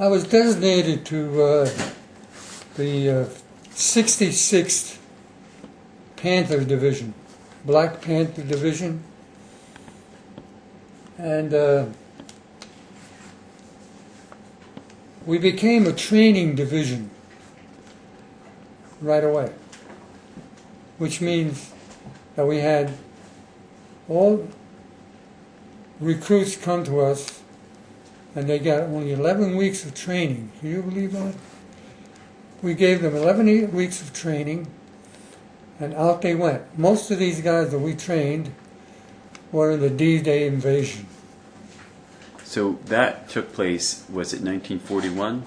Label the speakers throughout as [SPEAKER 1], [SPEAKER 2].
[SPEAKER 1] I was designated to the 66th Panther Division, Black Panther Division, and we became a training division right away, which means that we had all recruits come to us and they got only 11 weeks of training. Can you believe that? We gave them 11 weeks of training and out they went. Most of these guys that we trained were in the D-Day invasion.
[SPEAKER 2] So that took place, was it 1941?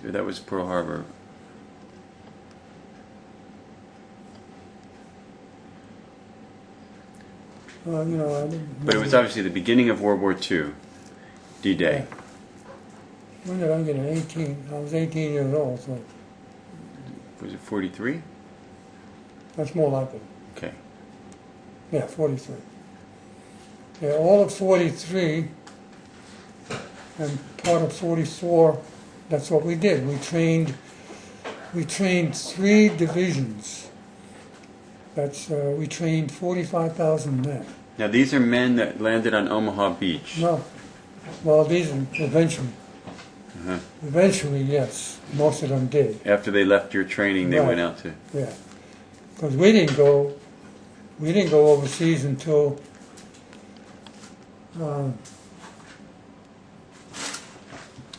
[SPEAKER 2] That was Pearl Harbor.
[SPEAKER 1] You know, I didn't.
[SPEAKER 2] But it was obviously the beginning of World War II, D-Day.
[SPEAKER 1] Yeah. When did I get an 18? I was 18 years old, so.
[SPEAKER 2] Was it 43?
[SPEAKER 1] That's more like it.
[SPEAKER 2] Okay.
[SPEAKER 1] Yeah, 43. Yeah, all of 43 and part of 44, that's what we did. We trained 3 divisions. We trained 45,000 men.
[SPEAKER 2] Now these are men that landed on Omaha Beach.
[SPEAKER 1] No. Well, these are eventually.
[SPEAKER 2] Uh-huh.
[SPEAKER 1] Eventually, yes. Most of them did.
[SPEAKER 2] After they left your training, they went out to...
[SPEAKER 1] Yeah. Because we didn't go overseas until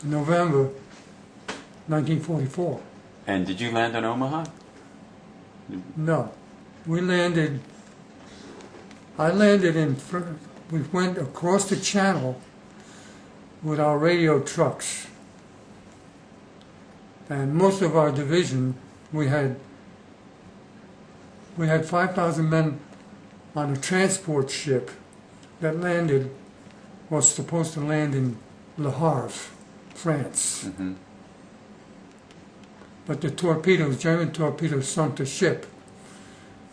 [SPEAKER 1] November 1944.
[SPEAKER 2] And did you land on Omaha?
[SPEAKER 1] No. I landed we went across the channel with our radio trucks. And most of our division, we had 5,000 men on a transport ship that was supposed to land in Le Havre, France.
[SPEAKER 2] Mm-hmm.
[SPEAKER 1] But the German torpedoes sunk the ship,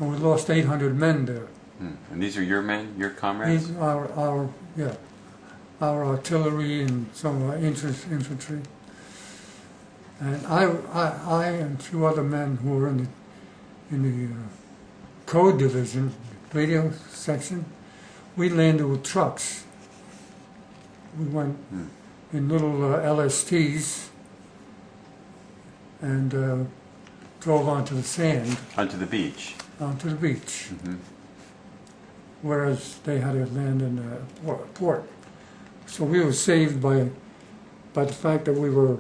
[SPEAKER 1] and we lost 800 men there.
[SPEAKER 2] And these are your men, your comrades?
[SPEAKER 1] These are our artillery and some of our infantry. And I and 2 other men who were in the code division, radio section, we landed with trucks. We went in little LSTs and drove onto the sand.
[SPEAKER 2] Onto the beach?
[SPEAKER 1] Onto the beach.
[SPEAKER 2] Mm-hmm.
[SPEAKER 1] Whereas they had to land in a port. So we were saved by the fact that we were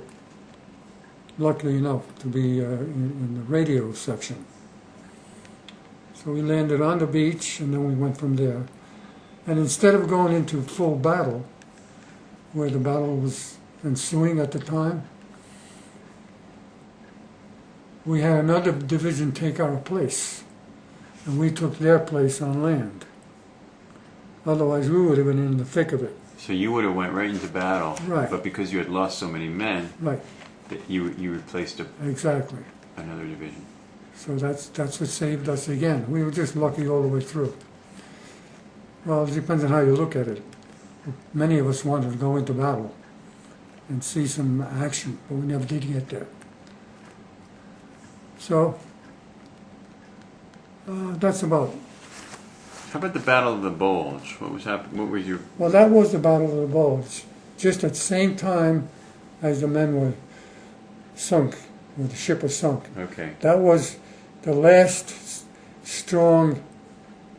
[SPEAKER 1] lucky enough to be in the radio section. So we landed on the beach and then we went from there. And instead of going into full battle, where the battle was ensuing at the time, we had another division take our place. And we took their place on land. Otherwise we would have been in the thick of it.
[SPEAKER 2] So you would have went right into battle,
[SPEAKER 1] right.
[SPEAKER 2] But because you had lost so many men,
[SPEAKER 1] right.
[SPEAKER 2] That you replaced
[SPEAKER 1] exactly
[SPEAKER 2] another division.
[SPEAKER 1] So that's what saved us again. We were just lucky all the way through. Well, it depends on how you look at it. Many of us wanted to go into battle and see some action, but we never did get there. So that's about it.
[SPEAKER 2] How about the Battle of the Bulge? What was happening? What was your...
[SPEAKER 1] Well, that was the Battle of the Bulge, just at the same time as the men were sunk, or the ship was sunk.
[SPEAKER 2] Okay.
[SPEAKER 1] That was the last strong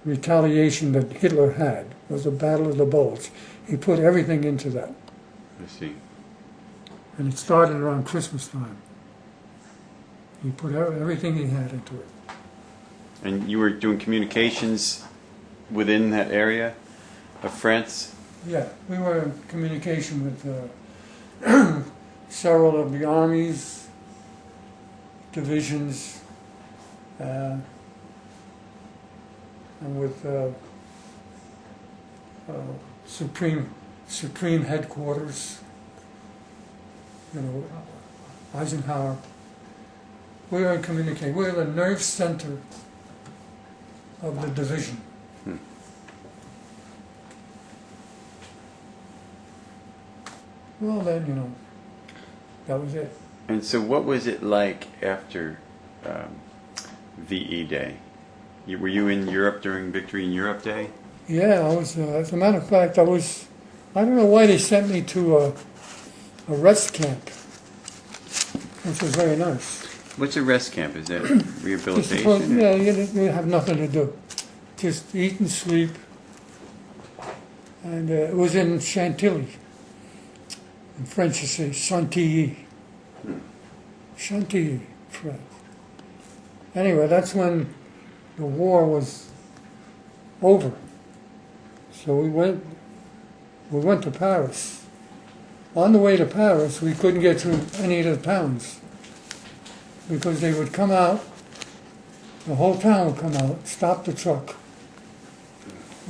[SPEAKER 1] retaliation that Hitler had, was the Battle of the Bulge. He put everything into that.
[SPEAKER 2] I see.
[SPEAKER 1] And it started around Christmas time. He put everything he had into it.
[SPEAKER 2] And you were doing communications within that area of France?
[SPEAKER 1] Yeah, we were in communication with several of the armies, divisions, and with supreme headquarters, Eisenhower. We were in communication. We were the nerve center of the division. Well, then, that was it.
[SPEAKER 2] And so, what was it like after VE Day? Were you in Europe during Victory in Europe Day?
[SPEAKER 1] Yeah, I was, as a matter of fact, I don't know why they sent me to a rest camp, which was very nice.
[SPEAKER 2] What's a rest camp? Is that
[SPEAKER 1] Just
[SPEAKER 2] rehabilitation?
[SPEAKER 1] yeah, you have nothing to do. Just eat and sleep. And it was in Chantilly. In French you say Chantilly. Chantilly, France. Anyway, that's when the war was over. So we went to Paris. On the way to Paris, we couldn't get through any of the towns because they would come out, the whole town would come out, stop the truck.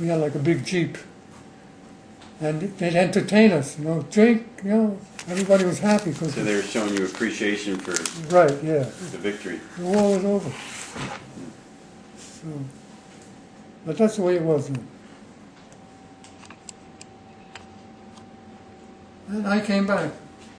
[SPEAKER 1] We had like a big Jeep. And they'd entertain us, drink, everybody was happy. Cause
[SPEAKER 2] So they were showing you appreciation for
[SPEAKER 1] right, yeah.
[SPEAKER 2] the victory.
[SPEAKER 1] The war was over. So, but that's the way it was then. And I came back.